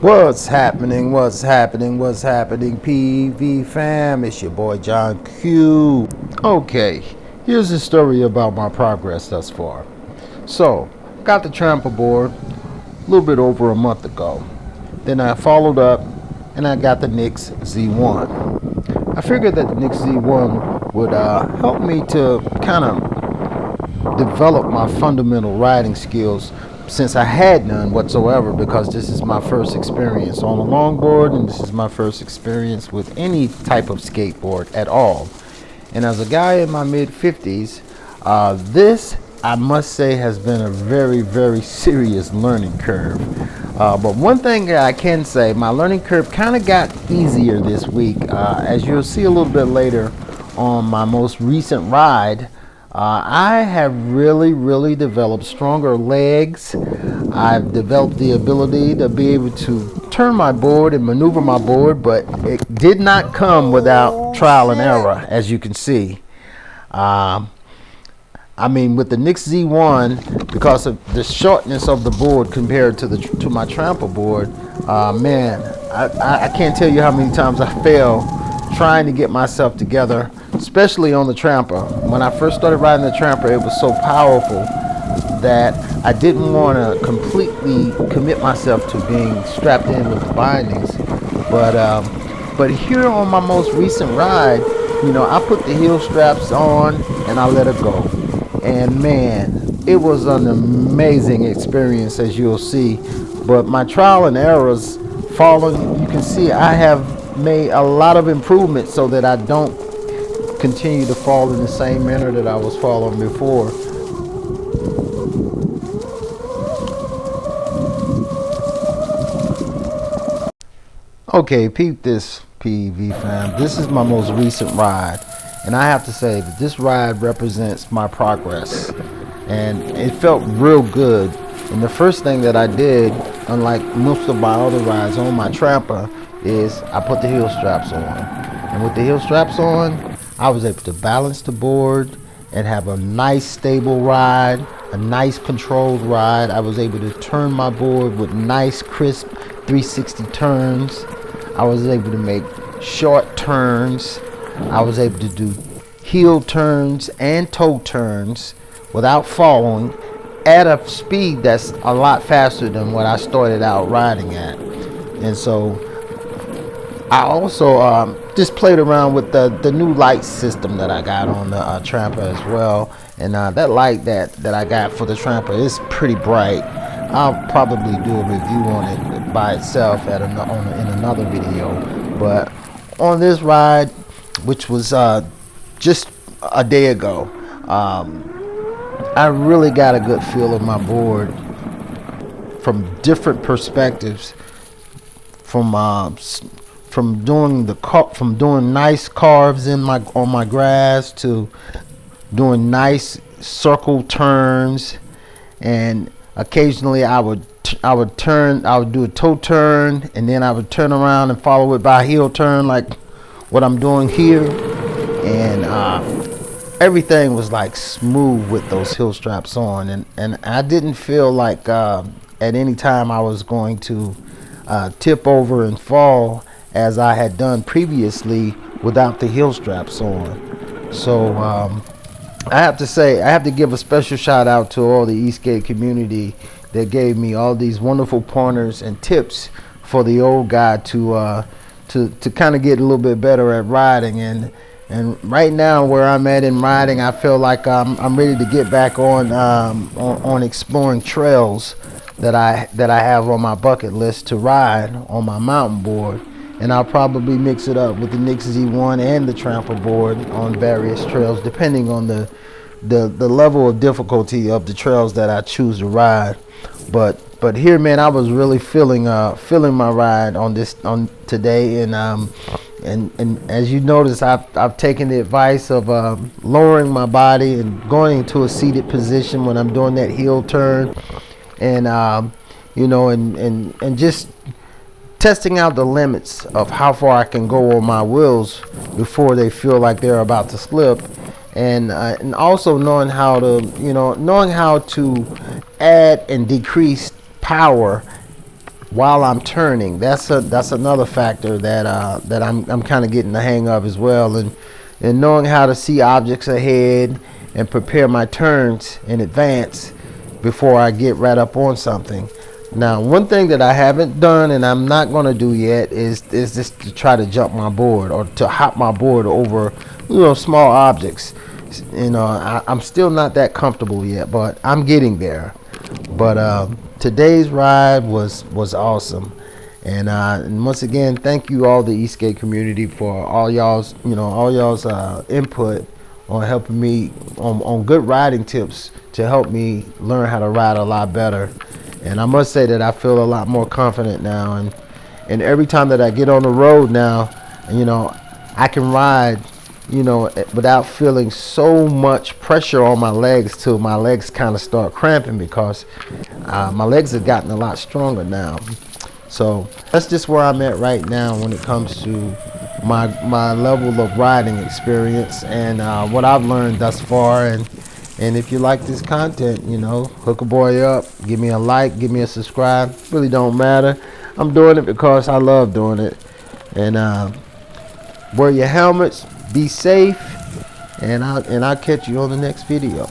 What's happening? What's happening? What's happening? PV fam, it's your boy John Q. Okay, here's the story about my progress thus far. So, got the Trampa board a little bit over a month ago. Then I followed up and I got the NYX-Z1. I figured that the NYX-Z1 would help me to kind of develop my fundamental riding skills, since I had none whatsoever, because this is my first experience on a longboard and this is my first experience with any type of skateboard at all. And as a guy in my mid 50s, this, I must say, has been a very serious learning curve. But one thing that I can say, my learning curve kind of got easier this week. As you'll see a little bit later on my most recent ride, I have really developed stronger legs. I've developed the ability to be able to turn my board and maneuver my board, but it did not come without trial and error, as you can see. I mean, with the NYX-Z1, because of the shortness of the board compared to my Trampa board, man, I can't tell you how many times I failed trying to get myself together, especially on the Trampa. When I first started riding the Trampa, it was so powerful that I didn't want to completely commit myself to being strapped in with the bindings. But here on my most recent ride, you know, I put the heel straps on and I let it go. And man, it was an amazing experience, as you'll see. But my trial and errors following, you can see I have made a lot of improvements so that I don't continue to fall in the same manner that I was falling before. Okay, peep this, PV fam. This is my most recent ride, and I have to say that this ride represents my progress, and it felt real good. And the first thing that I did, unlike most of my other rides on my Trampa, is I put the heel straps on. And with the heel straps on, I was able to balance the board and have a nice stable ride, a nice controlled ride. I was able to turn my board with nice crisp 360 turns. I was able to make short turns. I was able to do heel turns and toe turns without falling at a speed that's a lot faster than what I started out riding at. And so I also just played around with the new light system that I got on the Trampa as well. And that light that I got for the Trampa is pretty bright. I'll probably do a review on it by itself in another video. But on this ride, which was just a day ago, I really got a good feel of my board from different perspectives, from doing nice carves on my grass to doing nice circle turns, and occasionally I would do a toe turn, and then I would turn around and follow it by a heel turn, like what I'm doing here. And everything was like smooth with those heel straps on, and I didn't feel like at any time I was going to tip over and fall, as I had done previously without the heel straps on. So I have to say, I have to give a special shout out to all the Esk8 community that gave me all these wonderful pointers and tips for the old guy to kind of get a little bit better at riding. And right now, where I'm at in riding, I feel like I'm ready to get back on exploring trails that I have on my bucket list to ride on my mountain board. And I'll probably mix it up with the NYX-Z1 and the Trampa board on various trails, depending on the level of difficulty of the trails that I choose to ride. But here, man, I was really feeling my ride on today, and as you notice, I've taken the advice of lowering my body and going into a seated position when I'm doing that heel turn, and you know, and just testing out the limits of how far I can go on my wheels before they feel like they're about to slip, and also knowing how to add and decrease power while I'm turning. That's another factor that I'm kind of getting the hang of as well, and knowing how to see objects ahead and prepare my turns in advance before I get right up on something. Now, one thing that I haven't done and I'm not going to do yet is just to try to jump my board or to hop my board over, small objects. I'm still not that comfortable yet, but I'm getting there. But today's ride was awesome, and once again, thank you all the Esk8 community for all y'all's input on helping me on good riding tips to help me learn how to ride a lot better. And I must say that I feel a lot more confident now, and every time that I get on the road now, I can ride, without feeling so much pressure on my legs till my legs kind of start cramping, because my legs have gotten a lot stronger now. So that's just where I'm at right now when it comes to my level of riding experience and what I've learned thus far. And if you like this content, hook a boy up, give me a like, give me a subscribe. Really don't matter. I'm doing it because I love doing it. And wear your helmets, be safe, and I'll catch you on the next video.